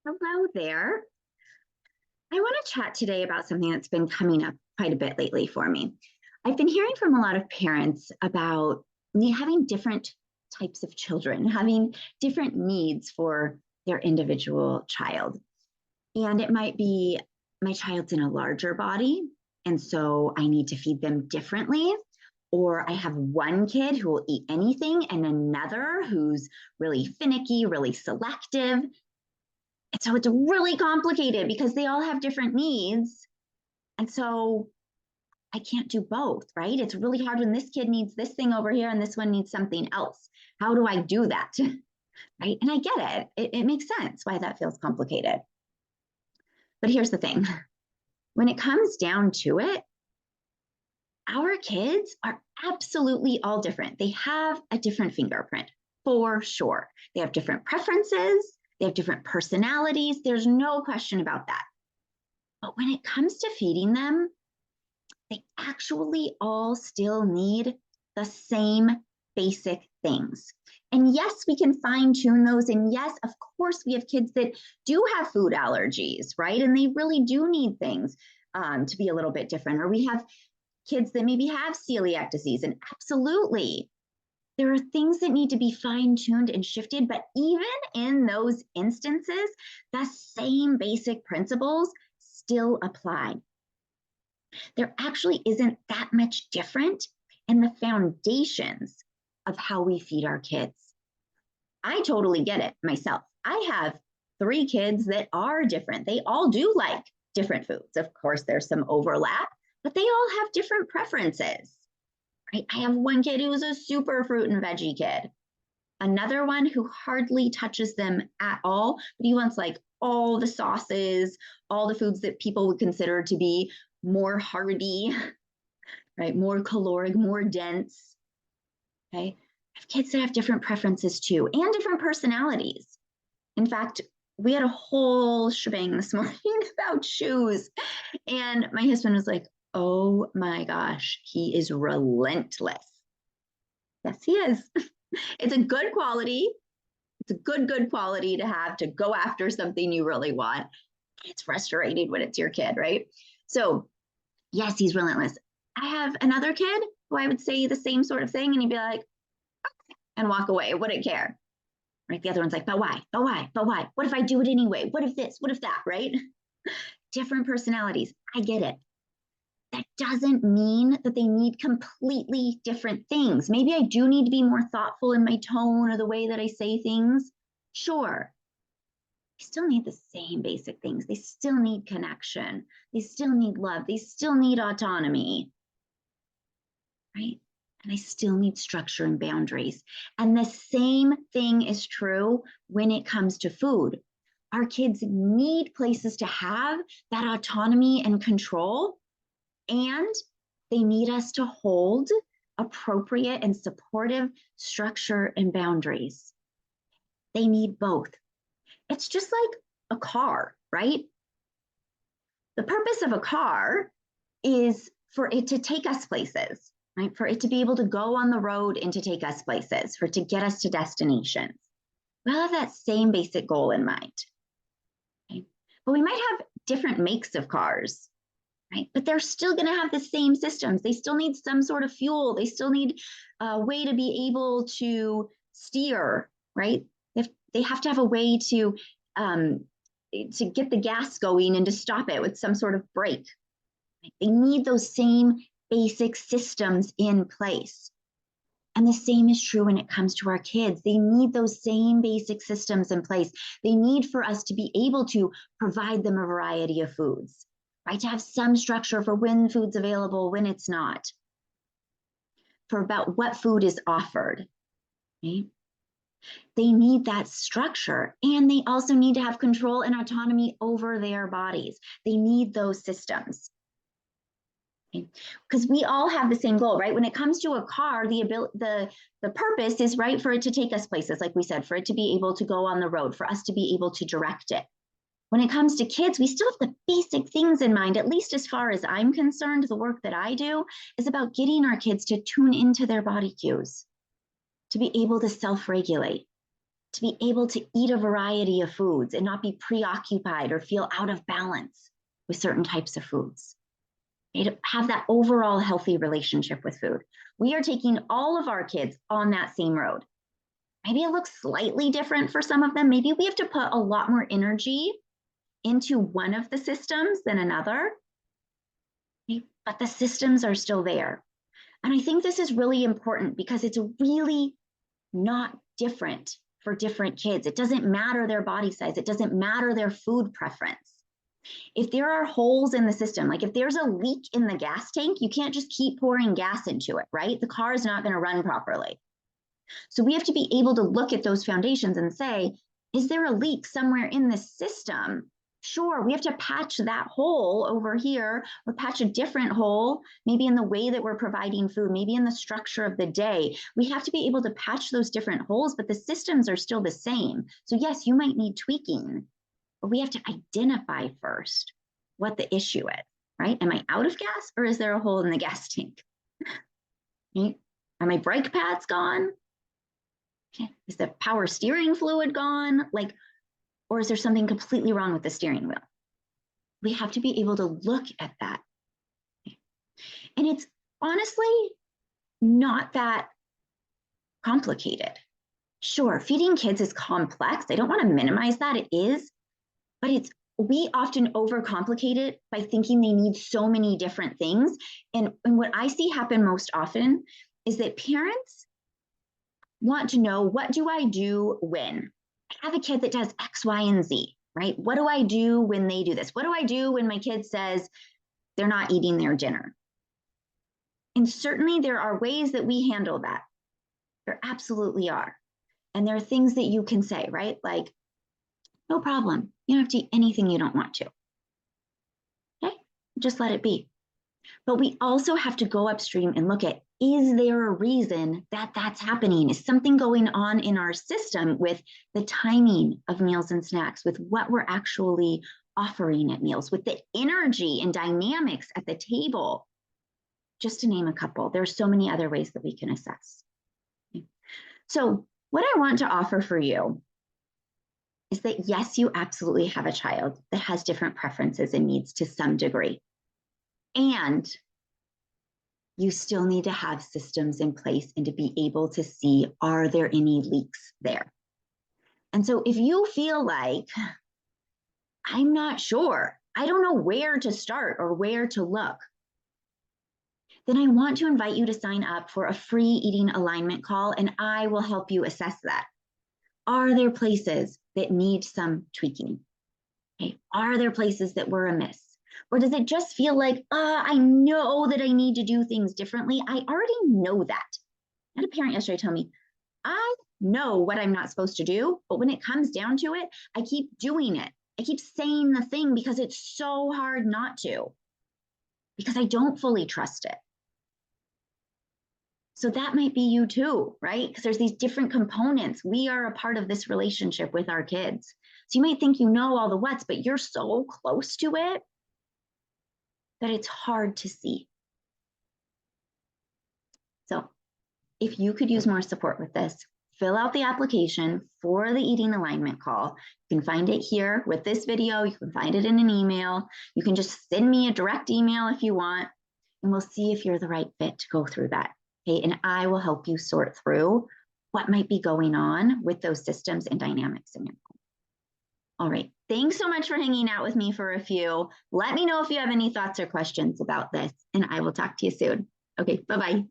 Hello there. I want to chat today about something that's been coming up quite a bit lately for me. I've been hearing from a lot of parents about having different types of children, having different needs for their individual child. And it might be my child's in a larger body, and so I need to feed them differently. Or I have one kid who will eat anything and another who's really finicky, really selective. And so it's really complicated because they all have different needs. And so I can't do both, right? It's really hard when this kid needs this thing over here and this one needs something else. How do I do that? Right? And I get it. It makes sense why that feels complicated. But here's the thing when it comes down to it, our kids are absolutely all different. They have a different fingerprint for sure. They have different preferences, they have different personalities. There's no question about that. But when it comes to feeding them, they actually all still need the same basic things. And yes, we can fine tune those. And yes, of course, we have kids that do have food allergies, right? And they really do need things to be a little bit different. Or we have kids that maybe have celiac disease. And absolutely, there are things that need to be fine tuned and shifted. But even in those instances, the same basic principles still apply. There actually isn't that much different in the foundations of how we feed our kids. I totally get it myself. I have 3 kids that are different. They all do like different foods. Of course, there's some overlap, but they all have different preferences. Right? I have one kid who's a super fruit and veggie kid. Another one who hardly touches them at all, but he wants like all the sauces, all the foods that people would consider to be more hearty, right? More caloric, more dense. Okay. I have kids that have different preferences too, and different personalities. In fact, we had a whole shebang this morning about shoes. And my husband was like, oh my gosh, he is relentless. Yes, he is. It's a good quality. It's a good quality to have to go after something you really want. It's frustrating when it's your kid, right? So, yes, he's relentless. I have another kid who I would say the same sort of thing, and he'd be like, and walk away, wouldn't care. Right? The other one's like, but why? But why? But why? What if I do it anyway? What if this? What if that? Right? Different personalities. I get it. That doesn't mean that they need completely different things. Maybe I do need to be more thoughtful in my tone or the way that I say things. Sure. They still need the same basic things. They still need connection. They still need love. They still need autonomy, right? And they still need structure and boundaries. And the same thing is true when it comes to food. Our kids need places to have that autonomy and control, and they need us to hold appropriate and supportive structure and boundaries. They need both. It's just like a car, right? The purpose of a car is for it to take us places, right? For it to be able to go on the road and to take us places, for it to get us to destinations. We'll have that same basic goal in mind. Okay? But we might have different makes of cars, right? But they're still going to have the same systems. They still need some sort of fuel. They still need a way to be able to steer, right? If they have to have a way to get the gas going and to stop it with some sort of brake. They need those same basic systems in place. And the same is true when it comes to our kids. They need those same basic systems in place. They need for us to be able to provide them a variety of foods, right? To have some structure for when food's available, when it's not, for about what food is offered, right? They need that structure, and they also need to have control and autonomy over their bodies. They need those systems. Because we all have the same goal, right? When it comes to a car, the purpose is, right, for it to take us places, like we said, for it to be able to go on the road, for us to be able to direct it. When it comes to kids, we still have the basic things in mind. At least as far as I'm concerned, the work that I do is about getting our kids to tune into their body cues, to be able to self-regulate. to be able to eat a variety of foods and not be preoccupied or feel out of balance with certain types of foods. To have that overall healthy relationship with food. We are taking all of our kids on that same road. Maybe it looks slightly different for some of them. Maybe we have to put a lot more energy into one of the systems than another, but the systems are still there. And I think this is really important because it's really not different for different kids. It doesn't matter their body size. It doesn't matter their food preference. If there are holes in the system, like if there's a leak in the gas tank, you can't just keep pouring gas into it, right? The car is not going to run properly. So we have to be able to look at those foundations and say, is there a leak somewhere in the system? Sure, we have to patch that hole over here or patch a different hole, maybe in the way that we're providing food, maybe in the structure of the day. We have to be able to patch those different holes, but the systems are still the same. So yes, you might need tweaking, but we have to identify first what the issue is, right? Am I out of gas or is there a hole in the gas tank? Right? Are my brake pads gone? Is the power steering fluid gone? Or is there something completely wrong with the steering wheel? We have to be able to look at that. And it's honestly not that complicated. Sure, feeding kids is complex. I don't want to minimize that. It is, but we often overcomplicate it by thinking they need so many different things. And what I see happen most often is that parents want to know, what do I do when? I have a kid that does X, Y, and Z, right? What do I do when they do this? What do I do when my kid says they're not eating their dinner? And certainly there are ways that we handle that. There absolutely are. And there are things that you can say, right? Like, no problem. You don't have to eat anything you don't want to. Okay? Just let it be. But we also have to go upstream and look at, is there a reason that that's happening? Is something going on in our system with the timing of meals and snacks, with what we're actually offering at meals, with the energy and dynamics at the table? Just to name a couple. There's so many other ways that we can assess. Okay. So what I want to offer for you is that yes, you absolutely have a child that has different preferences and needs to some degree. And you still need to have systems in place and to be able to see, are there any leaks there? And so if you feel like, I'm not sure, I don't know where to start or where to look, then I want to invite you to sign up for a free eating alignment call, and I will help you assess that. Are there places that need some tweaking? Okay. Are there places that were amiss? Or does it just feel like, I know that I need to do things differently? I already know that. I had a parent yesterday tell me, I know what I'm not supposed to do, but when it comes down to it, I keep doing it. I keep saying the thing because it's so hard not to, because I don't fully trust it. So that might be you too, right? Because there's these different components. We are a part of this relationship with our kids. So you might think you know all the what's, but you're so close to it that it's hard to see. So if you could use more support with this, fill out the application for the eating alignment call. You can find it here with this video. You can find it in an email. You can just send me a direct email if you want, and we'll see if you're the right fit to go through that. Okay, and I will help you sort through what might be going on with those systems and dynamics in your home. All right, thanks so much for hanging out with me for a few. Let me know if you have any thoughts or questions about this, and I will talk to you soon. Okay, bye-bye.